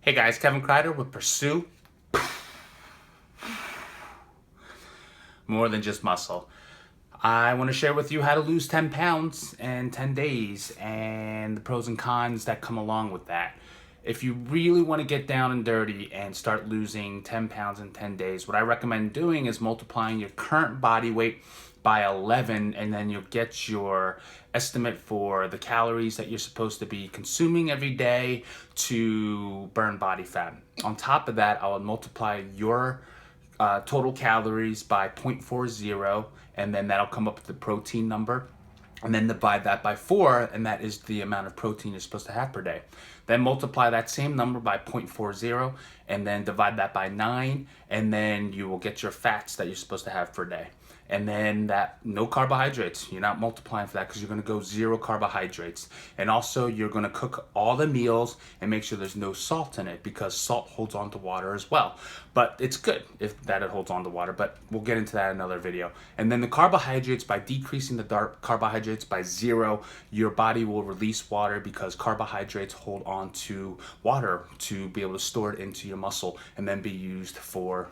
Hey guys, Kevin Kreider with Pursue More Than Just Muscle. I want to share with you how to lose 10 pounds in 10 days and the pros and cons that come along with that. If you really want to get down and dirty and start losing 10 pounds in 10 days, what I recommend doing is multiplying your current body weight by 11, and then you'll get your estimate for the calories that you're supposed to be consuming every day to burn body fat. On top of that, I will multiply your total calories by 0.40, and then that'll come up with the protein number, and then divide that by 4, and that is the amount of protein you're supposed to have per day. Then multiply that same number by 0.40, and then divide that by 9, and then you will get your fats that you're supposed to have per day. And then that, no carbohydrates. You're not multiplying for that because you're going to go 0 carbohydrates. And also you're going to cook all the meals and make sure there's no salt in it, because salt holds on to water as well. But it's good if that it holds on to water, but we'll get into that in another video. And then the carbohydrates, by decreasing the dark carbohydrates by 0, your body will release water, because carbohydrates hold on to water to be able to store it into your muscle and then be used for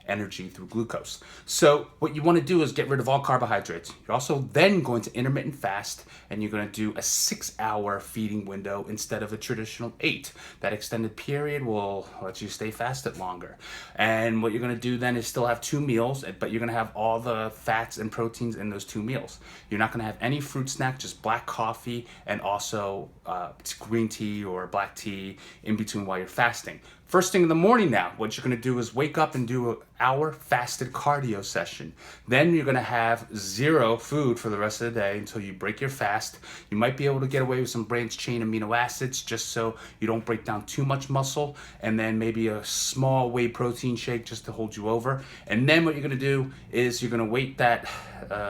energy through glucose. So what you want to do is get rid of all carbohydrates. You're also then going to intermittent fast, and you're going to do a 6-hour feeding window instead of a traditional 8. That extended period will let you stay fasted longer. And what you're going to do then is still have 2 meals, but you're going to have all the fats and proteins in those 2 meals. You're not going to have any fruit snack, just black coffee and also green tea or black tea in between while you're fasting. First thing in the morning now, what you're going to do is wake up and do an hour fasted cardio session. Then you're going to have 0 food for the rest of the day until you break your fast. You might be able to get away with some branched chain amino acids just so you don't break down too much muscle, and then maybe a small whey protein shake just to hold you over. And then what you're going to do is you're going to wait that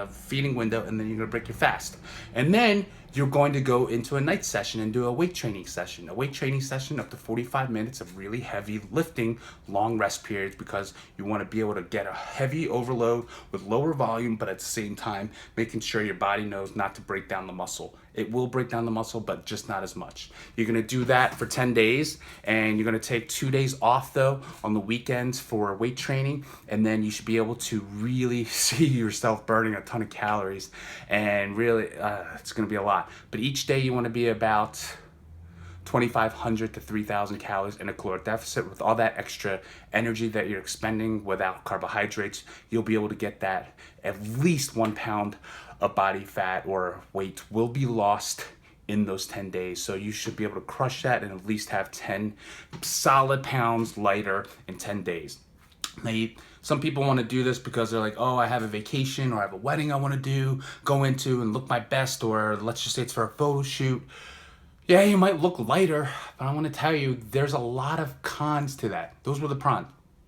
feeding window, and then you're going to break your fast. And then you're going to go into a night session and do a weight training session. A weight training session up to 45 minutes of really heavy lifting, long rest periods, because you want to be able to get a heavy overload with lower volume, but at the same time making sure your body knows not to break down the muscle. It will break down the muscle, but just not as much. You're going to do that for 10 days, and you're going to take 2 days off though on the weekends for weight training, and then you should be able to really see yourself burning a ton of calories, and really it's going to be a lot. But each day you want to be about 2,500 to 3,000 calories in a caloric deficit. With all that extra energy that you're expending without carbohydrates, you'll be able to get that at least 1 pound of body fat or weight will be lost in those 10 days. So you should be able to crush that and at least have 10 solid pounds lighter in 10 days. Now, some people want to do this because they're like, oh, I have a vacation or I have a wedding I want to go into and look my best, or let's just say it's for a photo shoot. Yeah, you might look lighter, but I want to tell you, there's a lot of cons to that. Those were the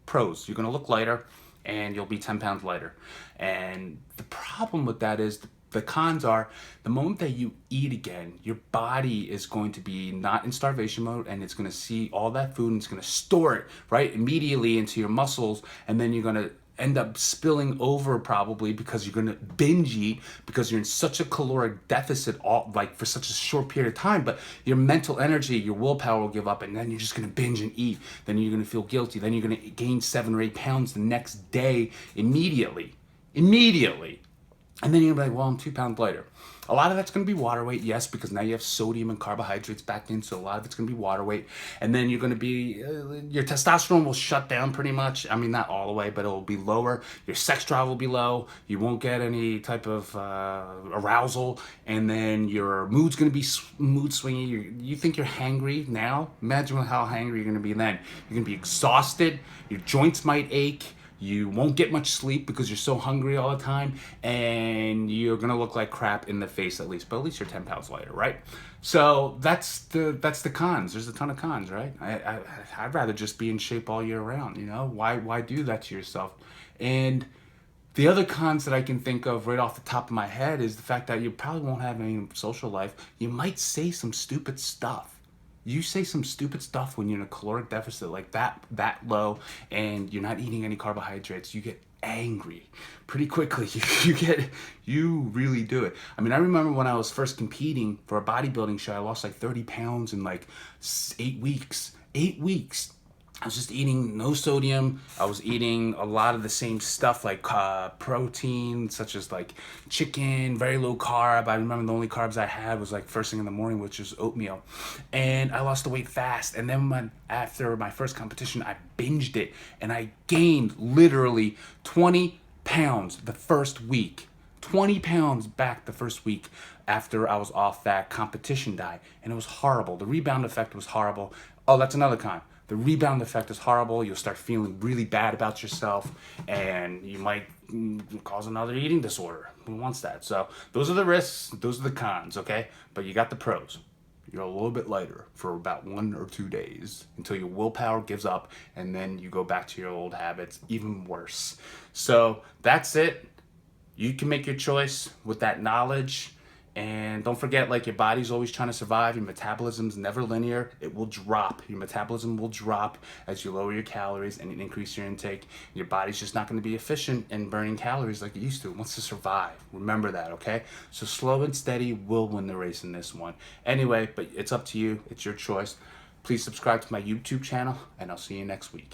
pros. You're going to look lighter and you'll be 10 pounds lighter. And the problem with that is the cons are, the moment that you eat again, your body is going to be not in starvation mode, and it's going to see all that food and it's going to store it right immediately into your muscles, and then you're going to end up spilling over probably because you're going to binge eat because you're in such a caloric deficit for such a short period of time. But your mental energy, your willpower will give up, and then you're just going to binge and eat. Then you're going to feel guilty. Then you're going to gain 7 or 8 pounds the next day immediately. And then you're gonna be like, well, I'm 2 pounds lighter. A lot of that's gonna be water weight, yes, because now you have sodium and carbohydrates back in, so a lot of it's gonna be water weight. And then you're gonna be, your testosterone will shut down pretty much. I mean, not all the way, but it will be lower. Your sex drive will be low. You won't get any type of arousal. And then your mood's gonna be mood swingy. You think you're hangry now? Imagine how hangry you're gonna be then. You're gonna be exhausted. Your joints might ache. You won't get much sleep because you're so hungry all the time, and you're gonna look like crap in the face at least, but at least you're 10 pounds lighter, right? So that's the cons. There's a ton of cons, right? I'd rather just be in shape all year round, you know? Why do that to yourself? And the other cons that I can think of right off the top of my head is the fact that you probably won't have any social life. You might say some stupid stuff. You say some stupid stuff when you're in a caloric deficit like that low, and you're not eating any carbohydrates. You get angry pretty quickly. You really do it. I mean, I remember when I was first competing for a bodybuilding show, I lost like 30 pounds in like 8 weeks. 8 weeks. I was just eating no sodium. I was eating a lot of the same stuff like protein, such as like chicken, very low carb. I remember the only carbs I had was like first thing in the morning, which is oatmeal. And I lost the weight fast. And then after my first competition, I binged it and I gained literally 20 pounds the first week. 20 pounds back the first week after I was off that competition diet. And it was horrible. The rebound effect was horrible. Oh, that's another con. The rebound effect is horrible. You'll start feeling really bad about yourself, and you might cause another eating disorder. Who wants that? So those are the risks. Those are the cons, okay? But you got the pros. You're a little bit lighter for about 1 or 2 days until your willpower gives up, and then you go back to your old habits, even worse. So that's it. You can make your choice with that knowledge. And don't forget, like, your body's always trying to survive. Your metabolism's never linear. It will drop. Your metabolism will drop as you lower your calories and increase your intake. Your body's just not going to be efficient in burning calories like it used to. It wants to survive. Remember that, okay? So slow and steady will win the race in this one. Anyway, but it's up to you. It's your choice. Please subscribe to my YouTube channel, and I'll see you next week.